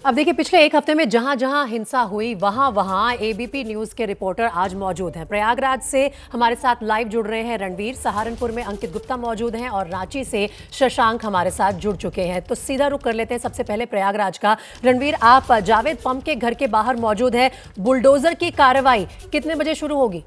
अब देखिए, पिछले एक हफ्ते में जहां जहां हिंसा हुई वहां एबीपी न्यूज के रिपोर्टर आज मौजूद हैं। प्रयागराज से हमारे साथ लाइव जुड़ रहे हैं रणवीर, सहारनपुर में अंकित गुप्ता मौजूद हैं और रांची से शशांक हमारे साथ जुड़ चुके हैं। तो सीधा रुख कर लेते हैं सबसे पहले प्रयागराज का। रणवीर, आप जावेद पंप के घर के बाहर मौजूद है। बुलडोजर की कार्रवाई कितने बजे शुरू होगी?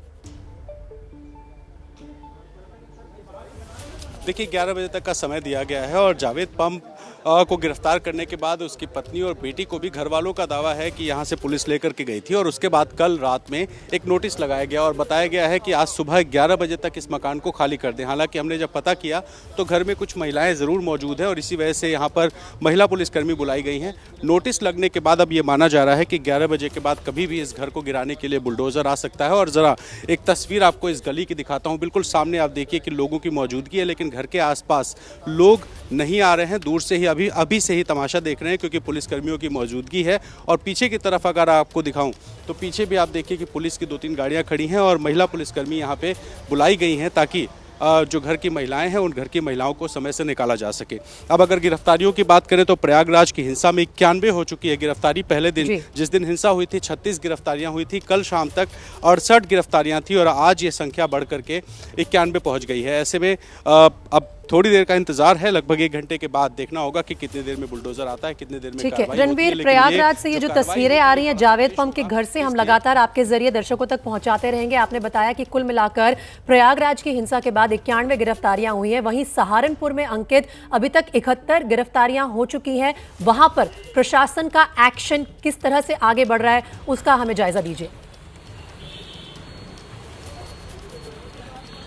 देखिए 11 बजे तक का समय दिया गया है और जावेद पंप को गिरफ्तार करने के बाद उसकी पत्नी और बेटी को भी घर वालों का दावा है कि यहां से पुलिस लेकर के गई थी और उसके बाद कल रात में एक नोटिस लगाया गया और बताया गया है कि आज सुबह 11 बजे तक इस मकान को खाली कर दें। हालांकि हमने जब पता किया तो घर में कुछ महिलाएं ज़रूर मौजूद हैं और इसी वजह से यहाँ पर महिला पुलिसकर्मी बुलाई गई हैं। नोटिस लगने के बाद अब ये माना जा रहा है कि 11 बजे के बाद कभी भी इस घर को गिराने के लिए बुलडोज़र आ सकता है। और ज़रा एक तस्वीर आपको इस गली की दिखाता हूँ। बिल्कुल सामने आप देखिए कि लोगों की मौजूदगी है, लेकिन घर के आसपास लोग नहीं आ रहे हैं। दूर से ही अभी से ही तमाशा देख रहे हैं क्योंकि पुलिसकर्मियों की मौजूदगी है। और पीछे की तरफ अगर आपको दिखाऊं तो पीछे भी आप देखिए कि पुलिस की 2-3 गाड़ियां खड़ी हैं और महिला पुलिसकर्मी यहां पे बुलाई गई हैं ताकि जो घर की महिलाएं हैं उन घर की महिलाओं को समय से निकाला जा सके। अब अगर गिरफ्तारियों की बात करें तो प्रयागराज की हिंसा में 91 हो चुकी है गिरफ्तारी। पहले दिन जिस दिन हिंसा हुई थी 36 गिरफ्तारियां हुई थी। कल शाम तक 68 गिरफ्तारियां थी और आज ये संख्या बढ़ करके 91 पहुंच गई है। ऐसे में अब थोड़ी देर का इंतजार है। लगभग 1 घंटे के बाद देखना होगा कि कितनी देर में बुलडोजर आता है, कितनी देर में कार्रवाई होती है। रणवीर, प्रयागराज से ये जो तस्वीरें आ रही हैं जावेद पंप के घर से, हम लगातार आपके जरिए दर्शकों तक पहुंचाते रहेंगे। आपने बताया कि कुल मिलाकर प्रयागराज की हिंसा के बाद 91 गिरफ्तारियां हुई हैं। वहीं सहारनपुर में अंकित, अभी तक 71 गिरफ्तारियां हो चुकी हैं। वहां पर प्रशासन का एक्शन किस तरह से आगे बढ़ रहा है, उसका हमें जायजा दीजिए।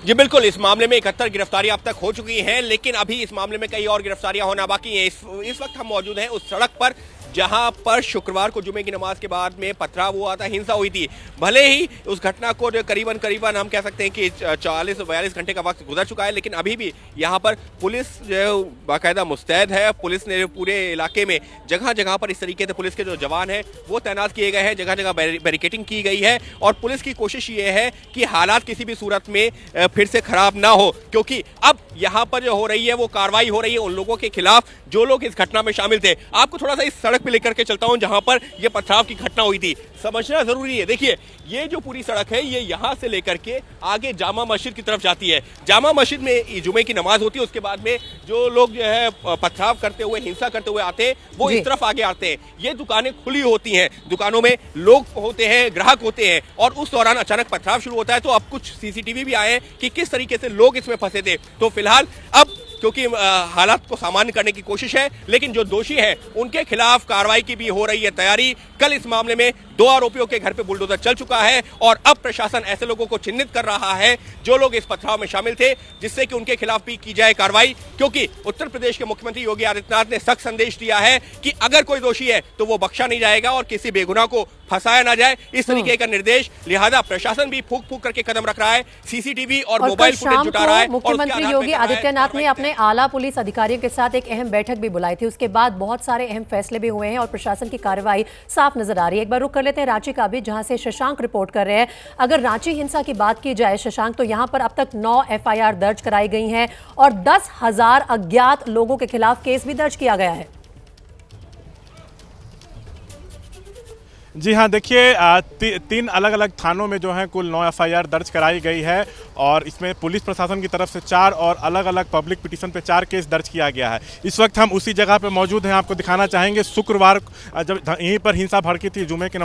जी बिल्कुल, इस मामले में 71 गिरफ्तारियां अब तक हो चुकी हैं, लेकिन अभी इस मामले में कई और गिरफ्तारियां होना बाकी हैं। इस वक्त हम मौजूद हैं उस सड़क पर जहां पर शुक्रवार को जुमे की नमाज के बाद में पथराव हुआ था, हिंसा हुई थी। भले ही उस घटना को करीबन हम कह सकते हैं कि 40-42 घंटे का वक्त गुजर चुका है, लेकिन अभी भी यहां पर पुलिस जो है बाकायदा मुस्तैद है। पुलिस ने पूरे इलाके में जगह जगह पर इस तरीके से पुलिस के जो जवान हैं वो तैनात किए गए हैं, जगह जगह बैरिकेडिंग की गई है और पुलिस की कोशिश ये है कि हालात किसी भी सूरत में फिर से खराब ना हो, क्योंकि अब यहाँ पर जो हो रही है वो कार्रवाई हो रही है उन लोगों के खिलाफ जो लोग इस घटना में शामिल थे। आपको थोड़ा सा इस सड़क पे लेकर के चलता हूं जहां पर ये पथराव की घटना हुई थी। समझना जरूरी है। देखिए, ये जो पूरी सड़क है ये यहां से लेकर के आगे जामा मस्जिद की तरफ जाती है। जामा मस्जिद में जुमे की नमाज होती है, उसके बाद में जो लोग जो है पथराव करते हुए, हिंसा करते हुए आते हैं वो इस तरफ आगे आते हैं। ये दुकानें खुली होती हैं, दुकानों में लोग होते हैं, ग्राहक होते हैं और उस दौरान अचानक पथराव शुरू होता है। तो अब कुछ सीसीटीवी भी आए हैं कि किस तरीके से लोग इसमें फंसे थे। तो फिलहाल अब क्योंकि हालात को सामान्य करने की कोशिश है, लेकिन जो दोषी है उनके खिलाफ कार्रवाई की भी हो रही है तैयारी। कल इस मामले में 2 आरोपियों के घर पे बुलडोजर चल चुका है और अब प्रशासन ऐसे लोगों को चिन्हित कर रहा है जो लोग इस पथराव में शामिल थे, जिससे कि उनके खिलाफ भी की जाए कार्रवाई। क्योंकि उत्तर प्रदेश के मुख्यमंत्री योगी आदित्यनाथ ने सख्त संदेश दिया है कि अगर कोई दोषी है तो वो बख्शा नहीं जाएगा और किसी बेगुनाह को फंसाया ना जाए, इस तरीके का निर्देश। लिहाजा प्रशासन भी फूंक फूंक करके कदम रख रहा है, सीसीटीवी और मोबाइल फुटेज जुटा रहा है। मुख्यमंत्री योगी आदित्यनाथ ने अपने आला पुलिस अधिकारियों के साथ एक अहम बैठक भी बुलाई थी। उसके बाद बहुत सारे अहम फैसले भी हुए हैं और प्रशासन की कार्रवाई साफ नजर आ रही है। एक बार रुक कर लेते हैं रांची का भी, जहां से शशांक रिपोर्ट कर रहे हैं। अगर रांची हिंसा की बात की जाए शशांक, तो यहां पर अब तक 9 FIR दर्ज कराई गई हैं और 10,000 अज्ञात लोगों के खिलाफ केस भी दर्ज किया गया है। जी हाँ, देखिए 3 अलग अलग थानों में जो है कुल 9 FIR दर्ज कराई गई है और इसमें पुलिस प्रशासन की तरफ से 4 और अलग अलग पब्लिक पिटीशन पे 4 केस दर्ज किया गया है। इस वक्त हम उसी जगह पे मौजूद हैं, आपको दिखाना चाहेंगे। शुक्रवार जब यहीं पर हिंसा भड़की थी जुमे की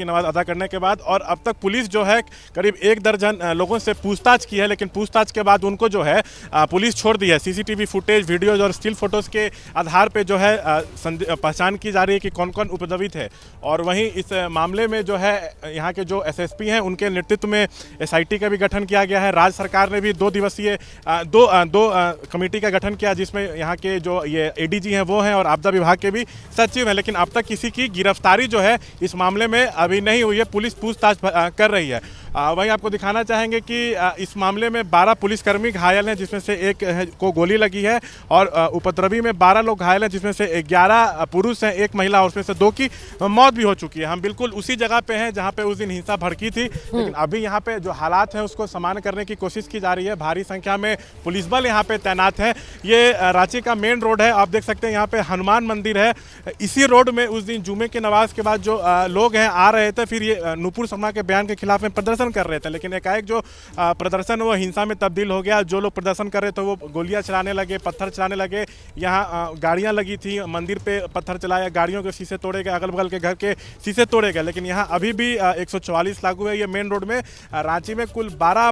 नमाज अदा करने के बाद, और अब तक पुलिस जो है करीब 1 दर्जन लोगों से पूछताछ की है, लेकिन पूछताछ के बाद उनको जो है पुलिस छोड़ दी है। CCTV फुटेज, वीडियोज और स्टिल फोटोज के आधार पर जो है पहचान की जा रही है कि कौन कौन उपद्रवित है। और वहीं इस मामले में जो है यहाँ के जो SSP हैं उनके नेतृत्व में SIT का भी गठन किया गया है। राज्य सरकार ने भी 2 दिवसीय कमेटी का गठन किया, जिसमें यहाँ के जो ये ADG हैं वो हैं और आपदा विभाग के भी सचिव हैं। लेकिन अब तक किसी की गिरफ्तारी जो है इस मामले में अभी नहीं हुई है, पुलिस पूछताछ कर रही है। वहीं आपको दिखाना चाहेंगे कि इस मामले में 12 पुलिसकर्मी घायल हैं, जिसमें से एक को गोली लगी है, और उपद्रवी में 12 लोग घायल हैं, जिसमें से 11 पुरुष हैं, एक महिला, और उसमें से 2 की मौत भी हो चुकी है। हम बिल्कुल उसी जगह पे हैं जहां पे उस दिन हिंसा भड़की थी, लेकिन अभी यहां पे जो हालात हैं उसको सामान्य करने की कोशिश की जा रही है। भारी संख्या में पुलिस बल यहां पे तैनात है। ये रांची का मेन रोड है, आप देख सकते हैं यहाँ पे हनुमान मंदिर है। इसी रोड में उस दिन जुमे की नमाज के बाद जो लोग हैं आ रहे थे, फिर ये नुपुर शर्मा के बयान के खिलाफ में प्रदर्शन कर रहे थे, लेकिन एकाएक जो प्रदर्शन वो हिंसा में तब्दील हो गया। जो लोग प्रदर्शन कर रहे थे वो गोलियां चलाने लगे, पत्थर चलाने लगे। यहाँ गाड़ियां लगी थी, मंदिर पे पत्थर चलाया, गाड़ियों के शीशे तोड़े गए, अगल बगल के घर के शीशे तोड़े गए। लेकिन यहाँ अभी भी 144 लागू है। ये मेन रोड में रांची में कुल 12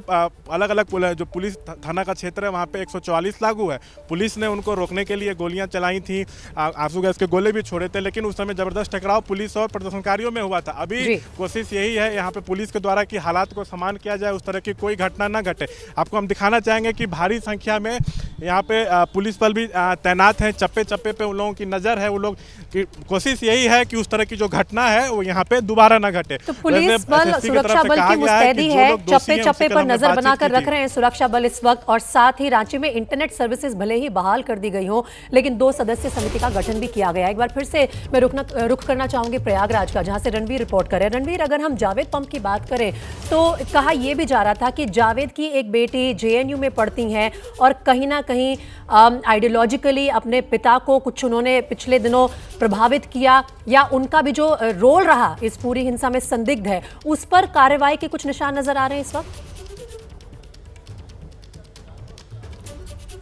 अलग अलग जो पुलिस थाना का क्षेत्र है वहाँ पे 144 लागू है। पुलिस ने उनको रोकने के लिए गोलियां चलाई थी, आंसू गैस के गोले भी छोड़े थे, लेकिन उस समय जबरदस्त टकराव पुलिस और प्रदर्शनकारियों में हुआ था। अभी कोशिश यही है यहाँ पे पुलिस के द्वारा कि हालात को सामान्य किया जाए, उस तरह की कोई घटना ना घटे। आपको हम दिखाना चाहेंगे कि भारी संख्या में यहाँ पे पुलिस बल भी तैनात हैं, चप्पे चप्पे पे उन लोगों की नज़र है। वो लोग की कोशिश यही है कि उस तरह की जो घटना है वो यहाँ पे दोबारा ना घटे। तो पुलिस बल, सुरक्षा बल की मुस्तैदी है, चप्पे चप्पे पर नजर बनाकर रख रहे हैं सुरक्षा बल इस वक्त। और साथ ही रांची में इंटरनेट सर्विसेज भले ही बहाल कर दी गई हो, लेकिन 2 सदस्यीय समिति का गठन भी किया गया। एक बार फिर से मैं रुख करना चाहूंगी प्रयागराज का, जहां से रणवीर रिपोर्ट करे। रणवीर, अगर हम जावेद पंप की बात करें तो कहा यह भी जा रहा था कि जावेद की एक बेटी जेएनयू में पढ़ती हैं और कहीं ना कहीं आइडियोलॉजिकली अपने पिता को कुछ उन्होंने पिछले दिनों प्रभावित किया, या उनका भी जो रोल रहा इस पूरी हिंसा में संदिग्ध है, उस पर कार्रवाई के कुछ निशान नजर आ रहे हैं इस वक्त?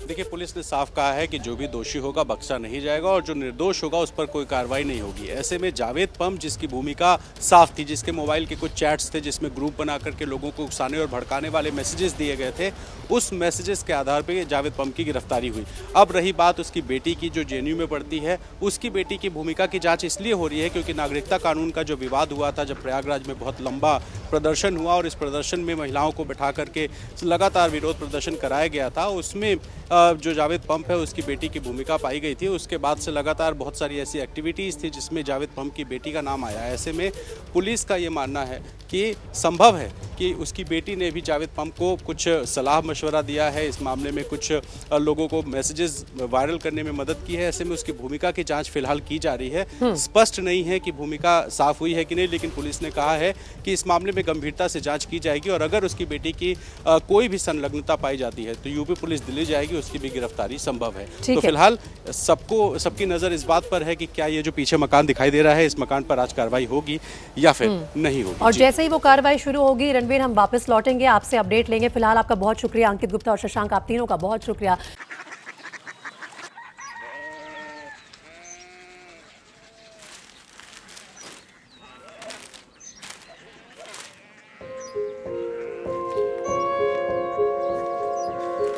देखिए, पुलिस ने साफ कहा है कि जो भी दोषी होगा बख्शा नहीं जाएगा और जो निर्दोष होगा उस पर कोई कार्रवाई नहीं होगी। ऐसे में जावेद पंप, जिसकी भूमिका साफ थी, जिसके मोबाइल के कुछ चैट्स थे जिसमें ग्रुप बना करके लोगों को उकसाने और भड़काने वाले मैसेजेस दिए गए थे, उस मैसेजेस के आधार पर जावेद पंप की गिरफ्तारी हुई। अब रही बात उसकी बेटी की, जो जेएनयू में पढ़ती है, उसकी बेटी की भूमिका की जाँच इसलिए हो रही है क्योंकि नागरिकता कानून का जो विवाद हुआ था, जब प्रयागराज में बहुत लंबा प्रदर्शन हुआ और इस प्रदर्शन में महिलाओं को बैठा करके लगातार विरोध प्रदर्शन कराया गया था, उसमें जो जावेद पंप है उसकी बेटी की भूमिका पाई गई थी। उसके बाद से लगातार बहुत सारी ऐसी एक्टिविटीज़ थी जिसमें जावेद पंप की बेटी का नाम आया। ऐसे में पुलिस का ये मानना है कि संभव है कि उसकी बेटी ने भी जावेद पंप को कुछ सलाह मशवरा दिया है, इस मामले में कुछ लोगों को मैसेजेस वायरल करने में मदद की है। ऐसे में उसकी भूमिका की जांच फिलहाल की जा रही है। स्पष्ट नहीं है कि भूमिका साफ हुई है कि नहीं, लेकिन पुलिस ने कहा है कि इस मामले में गंभीरता से जांच की जाएगी और अगर उसकी बेटी की कोई भी संलग्नता पाई जाती है तो यूपी पुलिस दिल्ली जाएगी, उसकी भी गिरफ्तारी संभव है। तो फिलहाल सबकी नज़र इस बात पर है कि क्या ये जो पीछे मकान दिखाई दे रहा है, इस मकान पर आज कार्रवाई होगी या फिर नहीं होगी। और जैसे ही वो कार्रवाई शुरू होगी रणवीर, हम वापस लौटेंगे, आपसे अपडेट लेंगे। फिलहाल आपका बहुत शुक्रिया अंकित गुप्ता और शशांक, आप तीनों का बहुत शुक्रिया।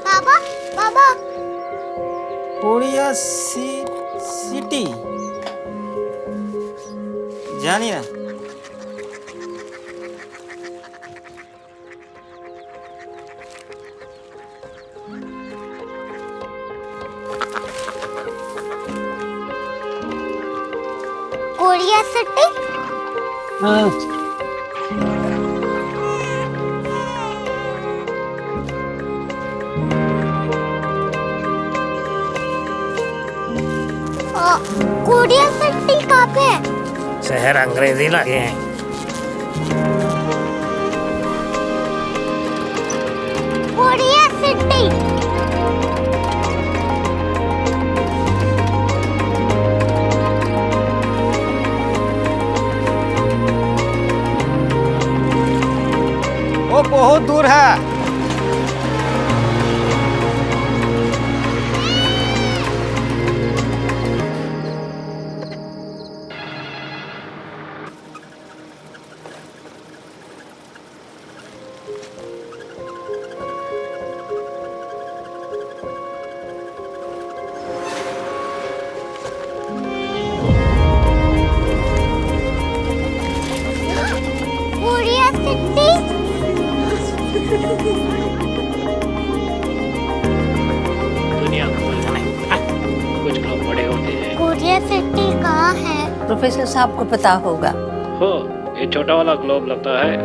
बाबा बाबा, कोरिया सिटी जानी ना। Korea city? हाँ। कोरिया सिटी कहाँ पे है? शहर अंग्रेजी लगे हैं। Korea city. वो बहुत दूर है। Korea city. दुनिया को कुछ लोग बड़े होते हैं। कोरिया सिटी कहाँ है? प्रोफेसर साहब को पता होगा। हो, ये छोटा वाला ग्लोब लगता है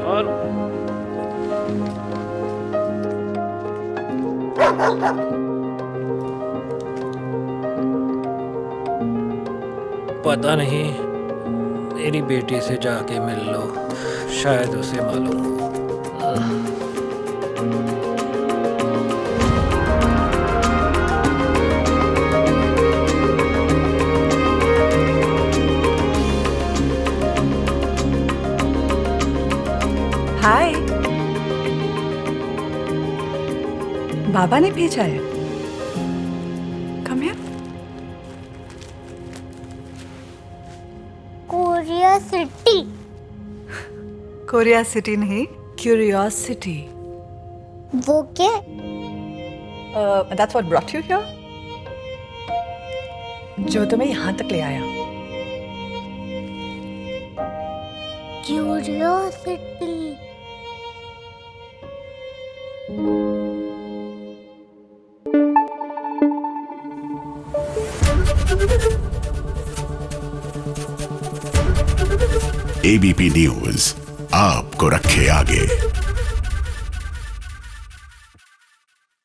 और पता नहीं, मेरी बेटी से जाके मिल लो, शायद उसे मालूम हो। हाय, बाबा ने भेजा है। Come here. Korea city. Korea city नहीं, क्यूरियोसिटी। वो क्या? That's what brought you here. जो तुम्हें यहाँ तक ले आया। क्यूरियोसिटी। एबीपी न्यूज आपको रखे आगे।